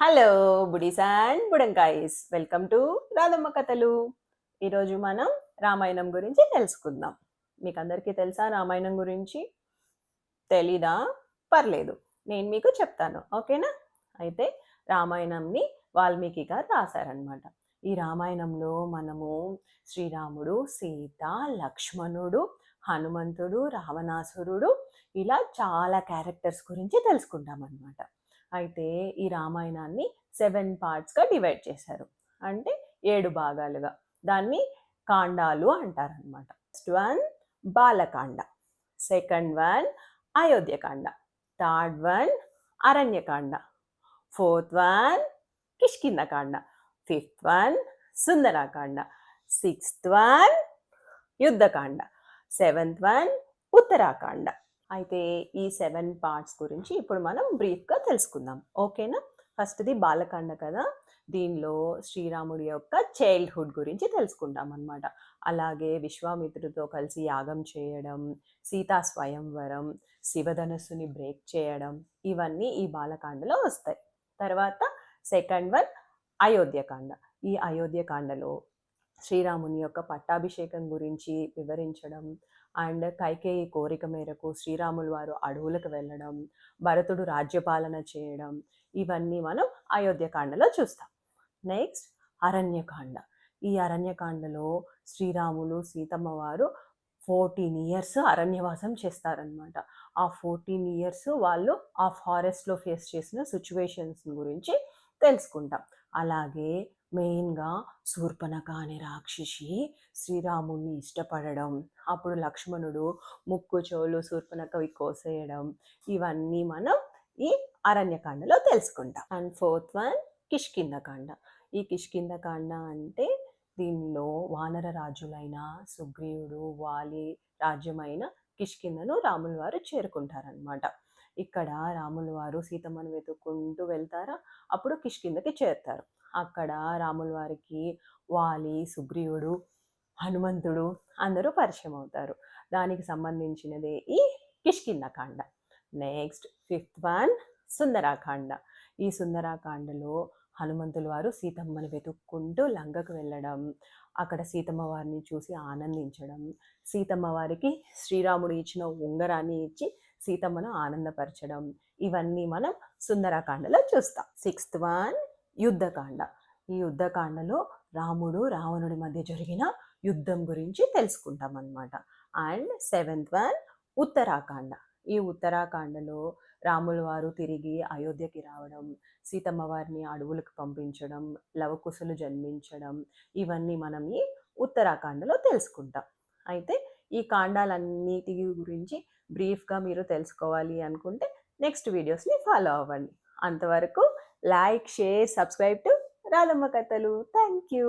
Hello buddies and బుడంకాయస్ welcome to Radhamma Kathalu. ఈరోజు మనం రామాయణం గురించి తెలుసుకుందాం. మీకు అందరికీ తెలుసా రామాయణం గురించి? తెలీదా? పర్లేదు, నేను మీకు చెప్తాను, ఓకేనా? అయితే రామాయణంని వాల్మీకి గారు రాశారనమాట. ఈ రామాయణంలో మనము శ్రీరాముడు, సీత, లక్ష్మణుడు, హనుమంతుడు, రావణాసురుడు ఇలా చాలా క్యారెక్టర్స్ గురించి తెలుసుకుంటాం అనమాట. అయితే ఈ రామాయణాన్ని 7 పార్ట్స్గా డివైడ్ చేశారు, అంటే 7 భాగాలుగా. దాన్ని కాండాలు అంటారనమాట. First one Balakanda, second one Ayodhyakanda, third one Aranyakanda, fourth one Kishkindhakanda, fifth one Sundarakanda, sixth one Yuddhakanda, seventh one Uttarakanda. అయితే ఈ 7 పార్ట్స్ గురించి ఇప్పుడు మనం బ్రీఫ్గా తెలుసుకుందాం, ఓకేనా? ఫస్ట్ది బాలకాండ కదా. దీనిలో శ్రీరాముడి యొక్క చైల్డ్హుడ్ గురించి తెలుసుకుంటాం అనమాట. అలాగే విశ్వామిత్రుడితో కలిసి యాగం చేయడం, సీతా స్వయంవరం, శివధనస్సుని బ్రేక్ చేయడం, ఇవన్నీ ఈ బాలకాండలో వస్తాయి. తర్వాత సెకండ్ వన్ అయోధ్యకాండ. ఈ అయోధ్యకాండలో శ్రీరాముని యొక్క పట్టాభిషేకం గురించి వివరించడం, అండ్ కైకేయి కోరిక మేరకు శ్రీరాములు వారు అడవులకు వెళ్ళడం, భరతుడు రాజ్యపాలన చేయడం, ఇవన్నీ మనం అయోధ్యకాండలో చూస్తాం. నెక్స్ట్ అరణ్యకాండ. ఈ అరణ్యకాండలో శ్రీరాములు సీతమ్మ వారు 14 ఇయర్స్ అరణ్యవాసం చేస్తారనమాట. ఆ 14 ఇయర్స్ వాళ్ళు ఆ ఫారెస్ట్లో ఫేస్ చేసిన సిచ్యువేషన్స్ గురించి తెలుసుకుంటాం. అలాగే మెయిన్గా శూర్పణఖ అనే రాక్షసి శ్రీరాముడిని ఇష్టపడడం, అప్పుడు లక్ష్మణుడు ముక్కు చెవులు శూర్పణఖవి కోసేయడం, ఇవన్నీ మనం ఈ అరణ్యకాండలో తెలుసుకుంటాం. And fourth one Kishkindha Kanda. ఈ కిష్కింధకాండ అంటే దీనిలో వానర రాజులైన సుగ్రీవుడు, వాలి రాజ్యమైన కిష్కింధను రాముల వారు చేరుకుంటారనమాట. ఇక్కడ రాముల వారు సీతమ్మను వెతుక్కుంటూ వెళ్తారా, అప్పుడు కిష్కింధకి చేరుతారు. అక్కడ రాముల వారికి వాలి, సుగ్రీవుడు, హనుమంతుడు అందరూ పరిచయం అవుతారు. దానికి సంబంధించినదే ఈ Kishkindha Kanda. Next fifth one Sundarakanda. ఈ సుందరాకాండలో హనుమంతుల వారు సీతమ్మని వెతుక్కుంటూ లంకకు వెళ్ళడం, అక్కడ సీతమ్మ వారిని చూసి ఆనందించడం, సీతమ్మ వారికి శ్రీరాముడు ఇచ్చిన ఉంగరాన్ని ఇచ్చి సీతమ్మను ఆనందపరచడం, ఇవన్నీ మనం సుందరాకాండలో చూస్తాం. Sixth one Yuddhakanda. ఈ యుద్ధకాండలో రాముడు రావణుడి మధ్య జరిగిన యుద్ధం గురించి తెలుసుకుంటాం అన్నమాట. And seventh one Uttarakanda. ఈ ఉత్తరాకాండలో రాముల వారు తిరిగి అయోధ్యకి రావడం, సీతమ్మ వారిని అడవులకు పంపించడం, లవకుశలు జన్మించడం, ఇవన్నీ మనం ఈ ఉత్తరాకాండలో తెలుసుకుంటాం. అయితే ఈ కాండాలన్నిటి గురించి బ్రీఫ్గా మీరు తెలుసుకోవాలి అనుకుంటే నెక్స్ట్ వీడియోస్ని ఫాలో అవ్వండి. అంతవరకు like, share, subscribe to Radhamma Kathalu. Thank you.